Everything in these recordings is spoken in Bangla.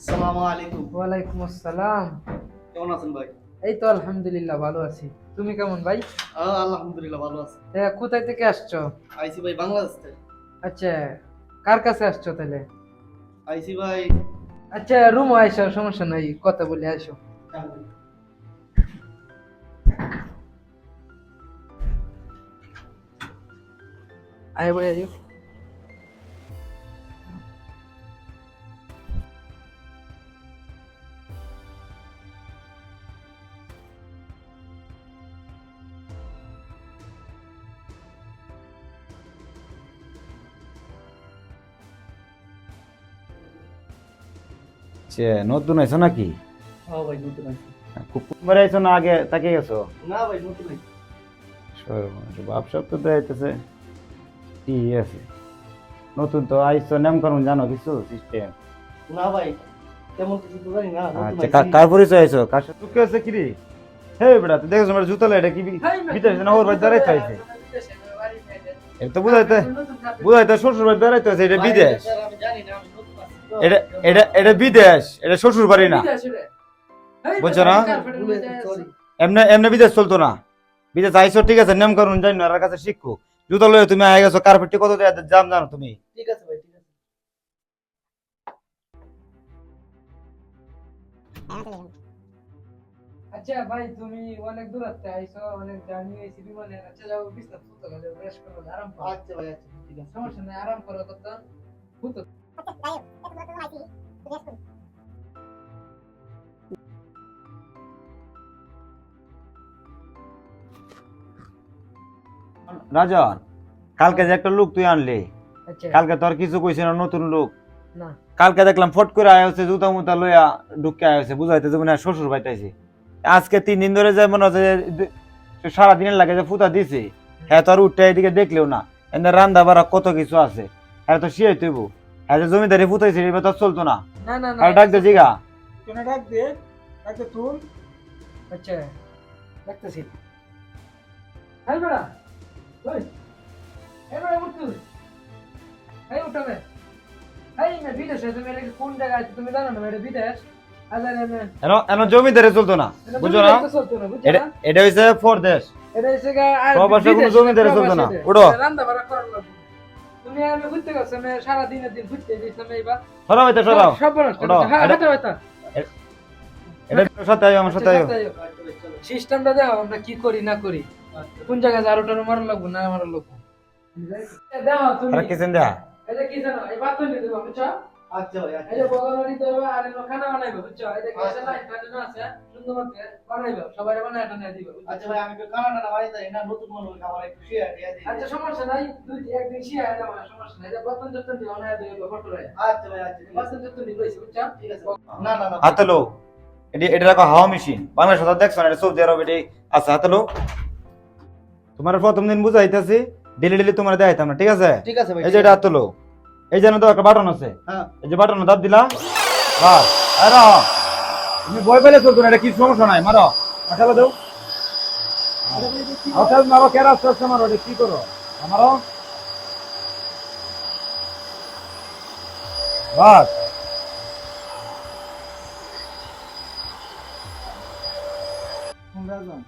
আসসালামু আলাইকুম। ওয়ালাইকুম আসসালাম। কেমন আছেন ভাই? এই তো আলহামদুলিল্লাহ ভালো আছি। তুমি কেমন ভাই? আলহামদুলিল্লাহ ভালো আছি। কোথায় থেকে আসছো? আইসি ভাই বাংলাদেশ থেকে। আচ্ছা, কার কাছে আসছো তাহলে? আইসি ভাই। আচ্ছা, রুম আইসো, সমস্যা নাই, কথা বলে আইসো। আয় ভাই আয়ো। সে নতুন আইছো নাকি? হ্যাঁ ভাই নতুন আইসি। খুব মেরে আইছো না আগে তাকে গেছো? না ভাই নতুন আইসি। ব্যবসা তো দেখাইতেছে ঠিক আছে। নতুন তো আইছো, নাম করুন জানো কিছু সিস্টেম? না ভাই তেমন কিছু তো জানি না। নতুন আচ্ছা, আইসি। কার পরিচয় আইছো? কার সাথে চুক্তি আছে কি রে? হে বেটা, তুই দেখছ আমার জুতা লাইটা কি বিদেশ না ওর বাড়ি দাঁড়াইতে আইছে? এটা তো বুঝাইতে শ্বশুর বাড়ি দাঁড়াইতে আছে, এটা বিদেশ। আমি জানি না, আমি নতুন আইসি তো। এটা এটা এটা বিদেশ, এটা শ্বশুর বাড়ি না। বুঝছো না? সরি। এমনি এমনি বিদেশ চলতো না। বিদেশ আইসো ঠিক আছে, নিয়ম কানুন জানি না, আর কাছে শিখো। জুতা লয়ে তুমি আগে গেছো, কার্পেটটি কত দেয়া দাম জানো তুমি? ঠিক আছে ভাই, ঠিক আছে। আচ্ছা ভাই, তুমি অনেক দূর থেকে আইসো, অনেক জার্নি হয়েছে বিমানে। আচ্ছা যাও, বিছনা ফুটো গেলে ফ্রেশ করো, আরাম করো। আচ্ছা ভাই, আচ্ছা ঠিক আছে। সমস্যা নাই, আরাম করো কথা। ফুটো। রাজন, কালকে যে একটা লোক তুই আনলি, আচ্ছা। কালকে তোর কিছু কইছে না, নতুন লোক। না। কালকে দেখলাম ফট করে আয় হচ্ছে, জুতা মুতা লইয়া ঢুকে আয় হচ্ছে, বুঝাইতে মনে হয় শ্বশুর বাড়িতে। আজকে 3 দিন ধরে যায় মনে হচ্ছে সারাদিনের লাগে যে ফুতা দিছে। হ্যাঁ, তোর উঠতে এদিকে দেখলেও না। এনে রান্দা বাড়া কত কিছু আছে, হ্যাঁ তো শিয়াই তুইব। হ্যাঁ যে জমিদারি ফুতাইছে এবার তোর চলতো না। না না না। আর ডাক দে জিগা। তুমি ডাক দে, ডাক দে তুল। আচ্ছা, ডাকতেছি। হাই বড়া, ওই এই বড়া উঠ তুই। এই উঠ বে। এই মে বিদেশে তুমি এটা কোন জায়গায় আছো তুমি জানো না? এটা বিদেশ। আজারে মে এন এন জমিদারি চলতো না, বুঝছো না? এটা এটা হইছে ফরদেশ। এটা এসে গা আর প্রবাসে কোনো জমিদারি চলতো না। উঠো। রান্না বাড়া করার লাগবে। তুমি আমি ঘুরতে গেছো, আমি সারা দিনের দিন ঘুরতে দিছিলাম এইবার। সরাও এটা সরাও। সব বড় উঠো। হ্যাঁ হাতে হাতে। এটা সাথে আইও, আমার সাথে আইও। সিস্টেমটা দেখো আমরা কি করি না করি। কোন জায়গায় ঝাড়ুটারও মারা লাগবো না মারা লাগবো। দেখো তুমি আর কিছেন দা? এই যে কি জানো, এই বাথরুম দিতে হবে বুঝছো? আচ্ছা ভাই, এই আচ্ছা। যে বগল দিতে হবে আর এলো খানা বানাইবো বুঝছো? এই যে গ্যাসের লাইট কাটে না আছে, সুন্দর মতে বানাইবো, সবাই বানায় এটা নিয়ে দিবে। আচ্ছা ভাই, আমি তো কানাডা বাড়ি যাই না, নতুন মানুষ আমার একটু শেয়ার দিয়ে দিই। আচ্ছা সমস্যা নাই, দুই একদিন শিয়া যাবো না, সমস্যা নাই। যে বর্তন যত্ন দিও না দিবে ফটো রে। আচ্ছা ভাই, আচ্ছা ঠিক আছে। বর্তন যত্ন দিবে বুঝছো? ঠিক আছে। না না না। হাতে লো। এটা রাখো হাওয়া মেশিন। বাংলাদেশ কথা দেখছো না, এটা সৌদি আরব এটি আছে। হাতে লো। তোমার প্রথম দিন বুঝাইতেছি, ডেলি ডেলি তোমার দেখাইতাম না, ঠিক আছে? ঠিক আছে ভাই। এই যে এটা হাতে লো। এই যেন তো একটা বাটন আছে, হ্যাঁ। এই যে বাটন দাব দিলা, বাস। আরে তুমি ভয় পেলে চলতো না, এটা কি সমস্যা নাই, মারো আঠালো দাও। আঠাল মারো, কেরা আস্তে আস্তে মারো, এটা কি করো আমারও বাস। রাজন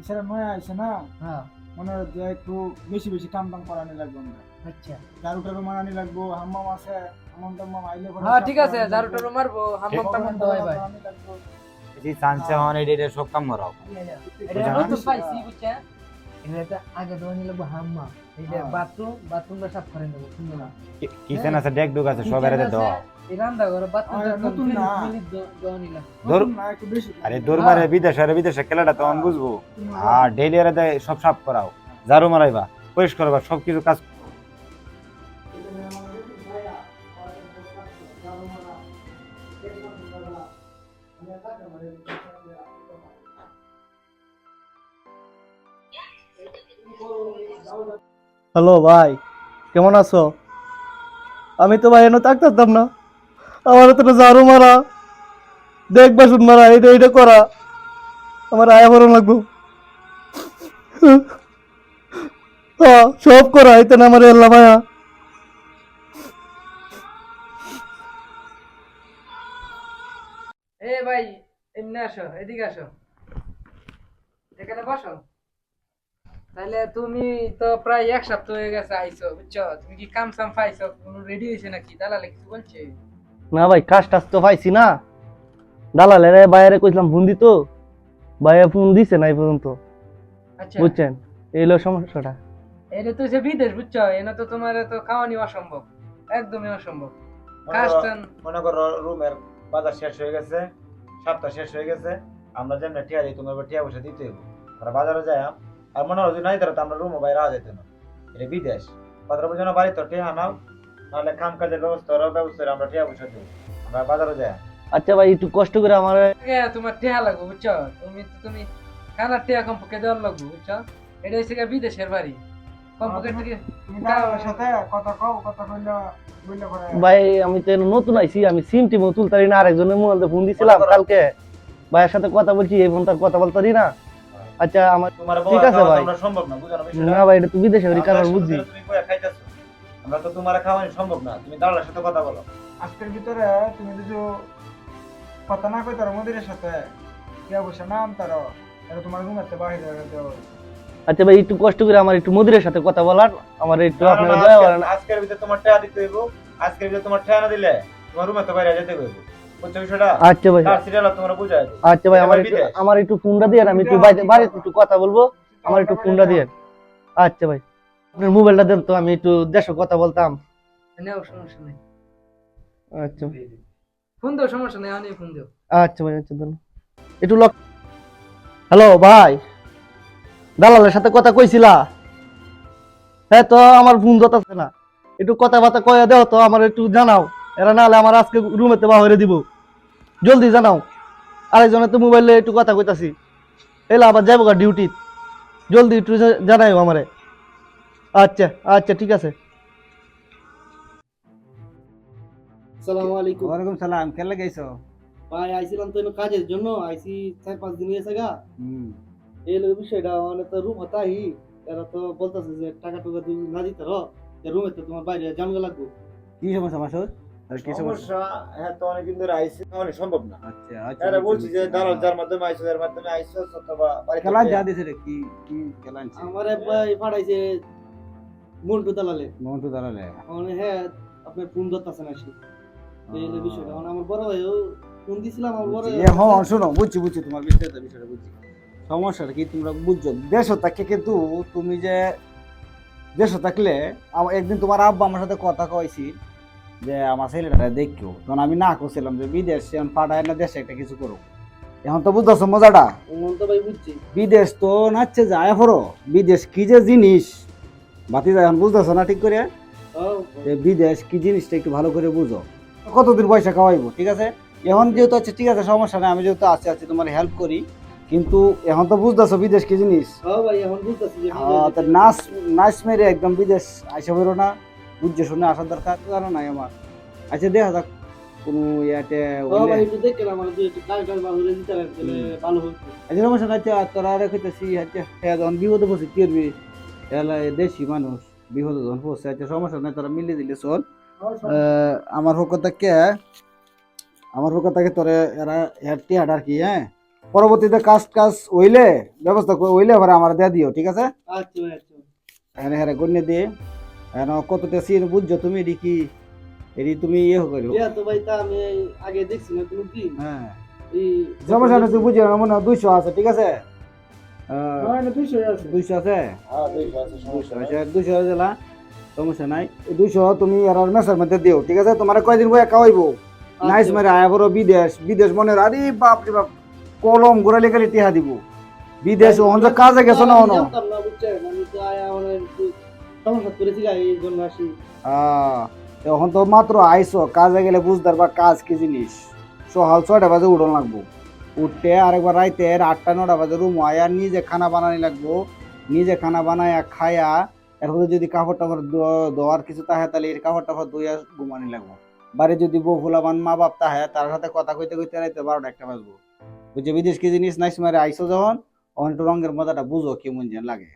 এছাড়া নয়া আইসে না, হ্যাঁ। মনে হয় যে একটু বেশি বেশি কাম টাম করানি লাগবে আমরা। আচ্ছা। ঝাড়ু টাড়ু মারানি লাগবো, হাম্মাম আছে, হাম্মাম টাম্মাম আইলে পরে হ্যাঁ সব ঠিক আছে, করানি ঝাড়ুটারও লাগবো। মারবো, হাম্মাম টাম্মাম তো হয় ভাই। করানি লাগবো। এই চান্সে হন এটা সব কাম মারাও। এটা নতুন পাইছি বুঝছেন? এটা আগে তো নিয়ে লাগবো হাম্মা। এই যে বাথরুমটা সাফ করে নেবো সুন্দর না। কিচেন আছে, ডেক ডুক আছে, সব এরাতে দাও। এই রান্না ঘরে বাথরুম নতুন না। নিলাম। ধর নতুন না, একটু বেশি। আরে দরবারে বিদেশে খেলাটা তখন বুঝবো। আর ডেইলি এরাতে সব সাফ করাও, ঝাড়ু মারাইবা, পরিষ্কার করবা, সবকিছু কাজ। হ্যালো ভাই, কেমন আছো? আমি তো ভাই এনে থাকতাম না, আমার তো ঝাড়ু মারা, দেখ বাসন মারা, এইটা এইটা করা, আমার আয়া বড় লাগবো। হ্যাঁ, সব করা এটা না আমার এল্লা ভাইয়া। এমনি আসো, এদিকে আসো, এখানে বসো। তাহলে তুমি তো প্রায় এক সপ্তাহ হয়ে গেছে আইছো, বুঝছো? তুমি কি কাম সাম পাইছো? কোনো রেডি হয়েছে নাকি? দালালে কিছু বলছে? না ভাই, কাজ টাজ তো পাইছি না। দালালের বাইরে কইছিলাম ফোন দিত, ভাইয়া ফোন দিছে না এই পর্যন্ত, আচ্ছা, বুঝছেন? এই হলো সমস্যাটা। এটা তো সে বিদেশ, বুঝছো? এনে তো তোমার তো খাওয়ানি অসম্ভব, একদমই অসম্ভব। কাজ টান মনে করো রুমের বাজার শেষ হয়ে গেছে, সপ্তাহ শেষ হয়ে গেছে, আমরা যেমন টিয়া দিই তোমার টিয়া পয়সা দিতে হইব। আমরা বাজারে যাই, আর মনে হয় যদি নাই ধরো তো আমরা রুমও বাইরে যেত না। এটা বিদেশ, কথা বলছো না, বাড়ি তো টিয়া নাও, নাহলে কাম কাজের ব্যবস্থা আমরা টিয়া পয়সা দেবো, আমরা বাজারে যাই। আচ্ছা ভাই, একটু কষ্ট করে আমার আগে তোমার টেহা লাগবে, বুঝছো? তুমি খানার টেহা কমপক্ষে দেওয়ার লাগবে, বুঝছো? এটা হচ্ছে গিয়ে বিদেশের বাড়ি, কমপক্ষে থেকে তুমি দালালের সাথে কথা কও, কথা কইলা বইলা করে। ভাই, আমি তো নতুন আইছি, আমি সিম টিমও তুলতারি না। আরেকজনের মোবাইল ফোন দিছিলাম কালকে, ভাইয়ের সাথে কথা বলছি, এই ফোন তার কথা বলতারি না। আচ্ছা আমার তোমার ঠিক আছে ভাই। আমরা সম্ভব না, বুঝানো না ভাই, এটা তো বিদেশে ওই কারণ বুঝছি। তুমি কইয়া খাইতেছো, আমরা তো তোমার খাওয়ানি সম্ভব না, তুমি দালালের সাথে কথা বলো। আজকের ভিতরে তুমি যদি কথা না কই তার মন্দিরের সাথে কি অবশ্য নাম তার এটা তোমার ঘুমাতে বাহির হয়ে গেছে। আচ্ছা ভাই, একটু কষ্ট করে আমার একটু মদিরের সাথে কথা বলার, আমার একটু না, না, আপনারা না, দয়া করেন। আজকের ভিতরে তোমার টাকা দিতে হইব, আজকের ভিতরে তোমার টাকা না দিলে তোমার রুমে তো বাইরে যেতে হইব, বুঝছো বিষয়টা? আচ্ছা ভাই, তার সিরিয়াল তোমরা বুঝাই দিই। আচ্ছা ভাই, আমার এটা একটু বিদেশ। আমার একটু ফোনটা দিয়ে আমি একটু বাড়িতে একটু কথা বলবো, আমার একটু ফোনটা দিয়ে। আচ্ছা ভাই, আপনার মোবাইলটা দেন তো, আমি একটু দেশে কথা বলতাম। নেও, সমস্যা নেই, আচ্ছা ফোন দাও, সমস্যা নেই, আমি ফোন দাও। আচ্ছা ভাই, আচ্ছা দেন একটু লক। হ্যালো ভাই, দালালের সাথে কথা কইছিলা? হ্যাঁ, তো আমার ফোন ধরতেছে না, একটু কথাবার্তা কয়ে দেও তো, আমার একটু জানাও। এরা না হলে আমার আজকে রুমেতে বাহিরে দিব, জলদি জানাও। আরেকজনের তো মোবাইলে একটু কথা কইতাছি, এলা আবার যাবো গা ডিউটি, জলদি একটু জানাইও আমারে। আচ্ছা আচ্ছা, ঠিক আছে। আসসালামু আলাইকুম ওয়ালাইকুম সালাম, কেন গেছো? ভাই, আইছিলাম তো এনে কাজের জন্য, আইছি 4-5 দিন হয়েছে গা। এই হলো বিষয়টা, মানে তো রুম হতাই, এরা তো বলতেছে যে টাকা টুকা যদি না দিতে রো, রুমে তো তোমার বাইরে জানগা লাগবে। কি সমস্যা মাসুদ? আর কি সমস্যা? হ্যাঁ, তো অনেকদিন ধরে আইছি, খাওয়ানি সম্ভব না। আচ্ছা আচ্ছা আরে বলছি যে দালাল যার মাধ্যমে আইছো অথবা বাড়িতে খেলান যা দিছে রে, কি কি খেলানছে? আমার ভাই পাঠাইছে মন্টু দালালে, মন্টু দাঁড়ালে মানে হ্যাঁ আপনার ফোন ধরতেছে না সে। এই হলো বিষয়টা, মানে আমার বড় ভাইও ফোন দিছিলাম, আমার বড় ভাই হ্যাঁ শোনো, বুঝছি তোমার বিষয়টা বুঝছি। সমস্যাটা কি তোমরা বুঝছো? দেশও থাকে, কিন্তু তুমি যে দেশও থাকলে একদিন তোমার আব্বা আমার সাথে কথা কইছি যে আমার ছেলেটা দেখো, তখন আমি না করছিলাম যে বিদেশ এখন পাঠায় না, দেশে একটা কিছু করো। এখন তো বুঝতেছো মজাটা? মন তো ভাই বুঝছি। বিদেশ তো নাচছে যায় পড়ো, বিদেশ কি যে জিনিস বাতি যায়, এখন বুঝতেছো না ঠিক করে? যে বিদেশ কি জিনিসটা একটু ভালো করে বুঝো। কতদিন পয়সা খাওয়াইবো, ঠিক আছে? এখন যেহেতু আছে, ঠিক আছে, সমস্যা নেই, আমি যেহেতু আছি তোমার হেল্প করি, কিন্তু এখন তো বুঝতেছো বিদেশ কি জিনিস। হ্যাঁ ভাই, এখন বুঝতেছি যে তো নাচ নাচ মেরে একদম বিদেশ আইসা বেরো না, বুঝছে শুনে আসার দরকার জানো নাই আমার। আচ্ছা দেখা যাক কোনো ইয়াতে ভাই একটু দেখেন আমার দুই একটু কাজ ভালো করে দিতে পারলে ভালো হতো। আচ্ছা সমস্যা নাই, তোরা রেখেছি। আচ্ছা হ্যাঁ, যখন বিপদে পড়ছে কি করবি, এলা দেশি মানুষ বিপদে যখন পড়ছে, আচ্ছা সমস্যা নাই, তোরা মিলিয়ে দিলে চল। আমার পক্ষ থেকে তোরে এরা হেঁটে হাঁট আর কি, হ্যাঁ, পরবর্তীতে কাজ হইলে ব্যবস্থা হইলে এবার আমার দিয়ে দিও, ঠিক আছে? আচ্ছা ভাই, আচ্ছা হ্যাঁ হ্যাঁ, গণ্যে দিয়ে কতটা সিন বুঝছো তুমি, এটি কি এটি তুমি ইয়ে করো। তো ভাই, তা আমি আগে দেখছি না কোনো দিন। হ্যাঁ, এই সমস্যা নেই, তুই বুঝছো না, মনে হয় 200 আছে, ঠিক আছে? 200 আছে, হ্যাঁ, 200 আছে, সমস্যা নাই। 200 দিলা, সমস্যা নাই। 200 তুমি আর মেসের মধ্যে দিও, ঠিক আছে? তোমার কয়দিন বই খাওয়াইবো, নাইস মারে আয়া বড় বিদেশ মনে হয়, আরে বাপ রে বাপ, কলম ঘুরালে গেলে টিহা দিব বিদেশ। ওখান যে কাজে গেছো না হনো, জানতাম না, বুঝছেন? আমি তো আয়া মানে একটু সমস্যা করেছি গা, এই জন্য আসি। এখন তো মাত্র আইসো, কাজে গেলে বুঝতে পারবা কাজ কি জিনিস। সকাল 6টা বাজে উঠন লাগবো, উঠতে আরেকবার রাইতে 8টা-9টা বাজে রুম আয়া নিজে খানা বানানি লাগবো, নিজে খানা বানায়া খায়া, এরপরে যদি কাপড় টাপড় ধোয়ার কিছু তাহে তাহলে এই কাপড় টাপড় ধুইয়া ঘুমানি লাগবো। বাড়ি যদি বউ ফুলাবান মা বাপ তাহে, তার সাথে কথা কইতে কইতে রাইতে 12টা-1টা বাজবো। বুঝছে বিদেশ কি জিনিস, নাইস মারে আইসো যখন, অন একটু রঙের মজাটা বুঝো কেমন যেন লাগে।